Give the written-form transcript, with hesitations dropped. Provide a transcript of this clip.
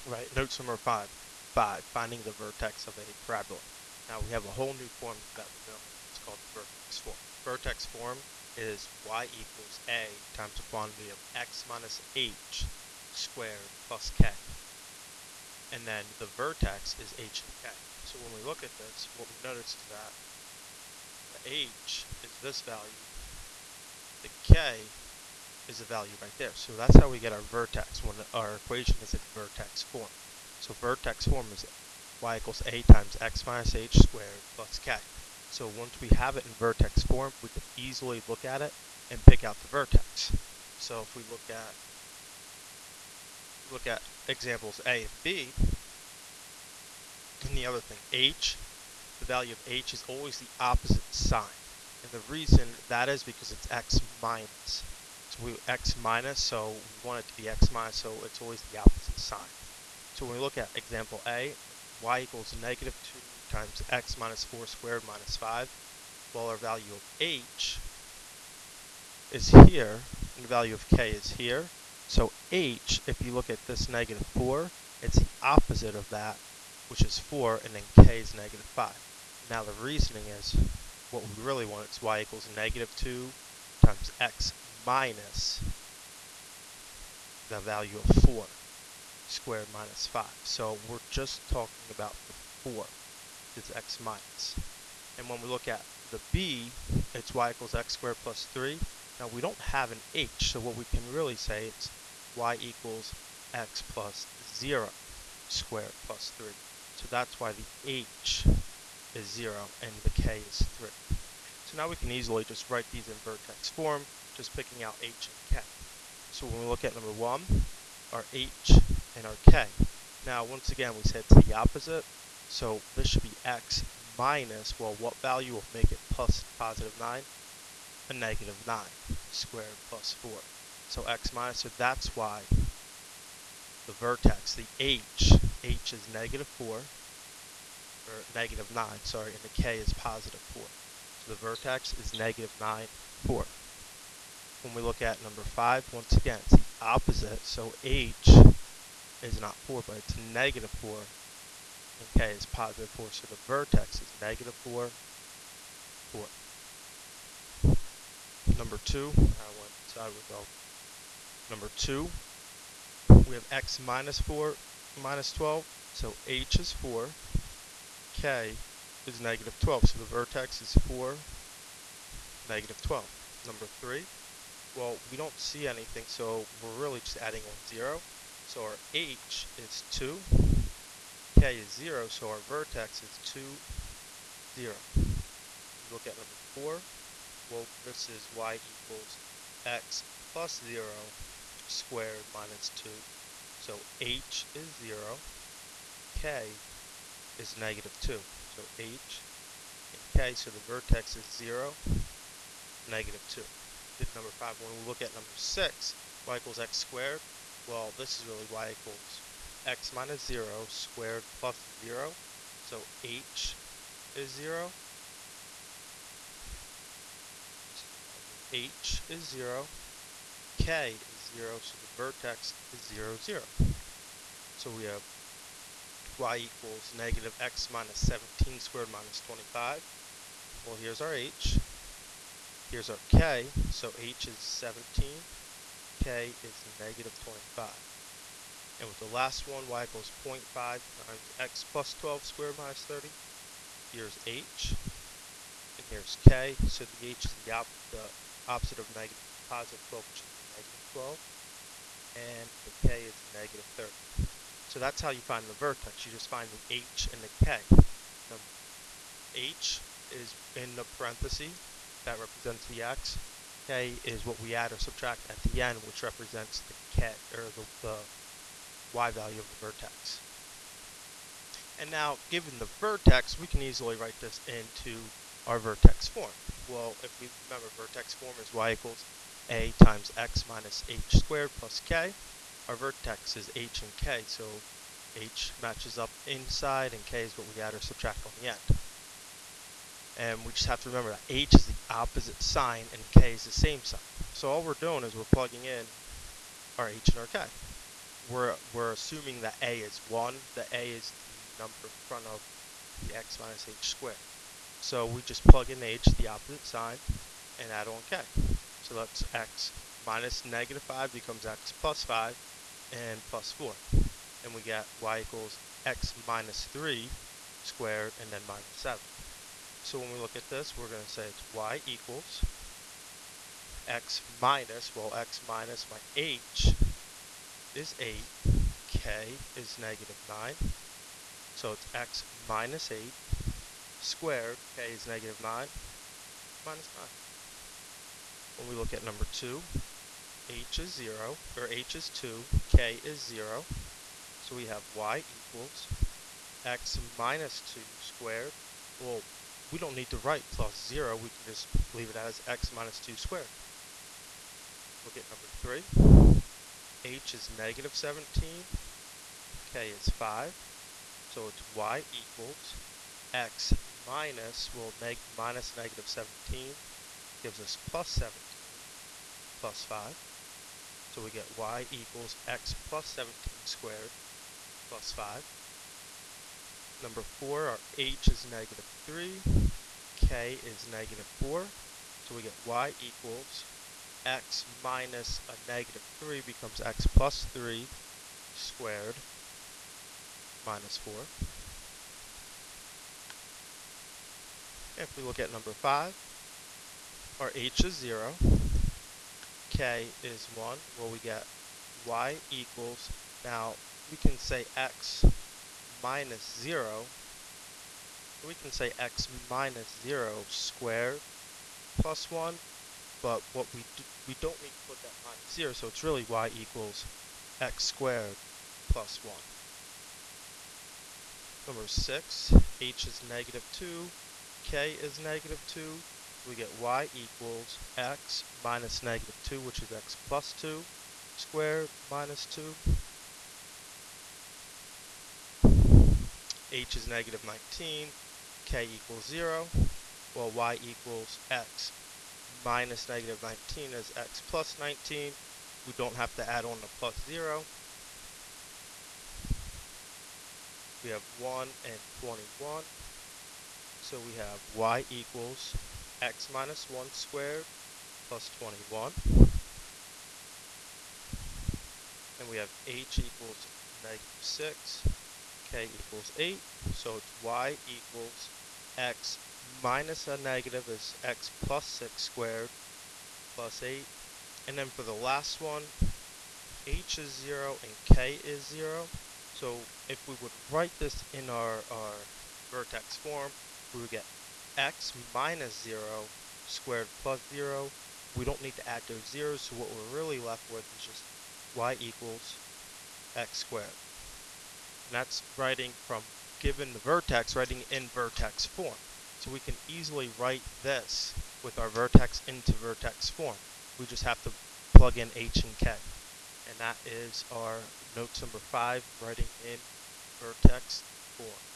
Right, note number five, finding the vertex of a parabola. Now we have a whole new form that we're doing. It's called the vertex form. Vertex form is y equals a times the quantity of x minus h squared plus k. And then the vertex is h and k. So when we look at this, what we notice is that the h is this value, the k is the value right there. So that's how we get our vertex when our equation is in vertex form. So vertex form is y equals a times x minus h squared plus k. So once we have it in vertex form, we can easily look at it and pick out the vertex. So if we look at examples A and B, and the other thing, h, the value of h is always the opposite sign. And the reason that is because it's x minus. So x minus, so we want it to be x minus, so it's always the opposite sign. So when we look at example A, y equals negative 2 times x minus 4 squared minus 5, while our value of h is here, and the value of k is here. So h, if you look at this negative 4, it's the opposite of that, which is 4, and then k is negative 5. Now the reasoning is, what we really want is y equals negative 2 times x minus the value of 4 squared minus 5. So we're just talking about the 4, it's x minus. And when we look at the b, it's y equals x squared plus 3. Now we don't have an h, so what we can really say is y equals x plus 0 squared plus 3. So that's why the h is 0 and the k is 3. So now we can easily just write these in vertex form, just picking out h and k. So when we look at number 1, our h and our k. Now once again we said it's the opposite, so this should be x minus, well, what value will make it plus positive 9? A negative 9 squared plus 4. So x minus, so that's why the vertex, the h is negative 4, or negative 9, sorry, and the k is positive 4. So the vertex is negative 9, 4. When we look at number 5, once again, it's the opposite, so h is not 4, but it's negative 4, and k is positive 4, so the vertex is negative 4, 4. Number 2, I went sideways. Number 2, we have x minus 4 minus 12, so h is 4, k is negative 12, so the vertex is 4, negative 12. Number 3, well, we don't see anything, so we're really just adding 1, 0. So our h is 2, k is 0, so our vertex is 2, 0. Look at number 4. Well, this is y equals x plus 0 squared minus 2. So h is 0, k is negative 2. So h and k, so the vertex is 0, negative 2. Number 5, when we look at number 6, y equals x squared, well, this is really y equals x minus 0 squared plus 0. So h is 0, h is 0, k is 0, so the vertex is 0, 0. So we have y equals negative x minus 17 squared minus 25. Well, here's our h. Here's our k, so h is 17, k is negative 25. And with the last one, y equals 0.5 times x plus 12 squared minus 30. Here's h, and here's k, so the h is the opposite of positive 12, which is negative 12, and the k is negative 30. So that's how you find the vertex. You just find the h and the k. Now, h is in the parenthesis, that represents the x. K is what we add or subtract at the end, which represents the k, or the y value of the vertex. And now, given the vertex, we can easily write this into our vertex form. Well, if we remember, vertex form is y equals a times x minus h squared plus k. Our vertex is h and k, so h matches up inside, and k is what we add or subtract on the end. And we just have to remember that h is the opposite sign and k is the same sign. So all we're doing is we're plugging in our h and our k. we're assuming that a is 1. The a is the number in front of the x minus h squared. So we just plug in h, the opposite sign, and add on k. So that's x minus negative 5 becomes x plus 5 and plus 4. And we get y equals x minus 3 squared and then minus 7. So when we look at this, we're going to say it's y equals x minus, well, x minus my h is 8, k is negative 9. So it's x minus 8 squared, k is negative 9, minus 9. When we look at number 2, h is 0, or h is 2, k is 0. So we have y equals x minus 2 squared. Well, we don't need to write plus 0. We can just leave it as x minus 2 squared. Look at number 3. H is negative 17. K is 5. So it's y equals x minus, well, minus negative 17 gives us plus 17 plus 5. So we get y equals x plus 17 squared plus 5. Number 4, our h is negative 3, k is negative 4. So we get y equals x minus a negative 3 becomes x plus 3 squared minus 4. If we look at number 5, our h is 0, k is 1. Well, we get y equals, now we can say x minus 0, we can say x minus 0 squared plus 1, but what we don't need to put that minus 0, so it's really y equals x squared plus 1. Number 6, h is negative 2, k is negative 2. We get y equals x minus negative 2, which is x plus 2 squared minus 2. H is negative 19, k equals 0. Well, y equals x minus negative 19 is x plus 19. We don't have to add on the plus 0. We have 1 and 21. So we have y equals x minus 1 squared plus 21. And we have h equals negative 6, k equals 8. So it's y equals x minus a negative is x plus 6 squared plus 8. And then for the last one, h is 0 and k is 0. So if we would write this in our vertex form, we would get x minus 0 squared plus 0. We don't need to add those zeros, so what we're really left with is just y equals x squared. And that's writing from, given the vertex, writing in vertex form. So we can easily write this with our vertex into vertex form. We just have to plug in h and k. And that is our notes number 5, writing in vertex form.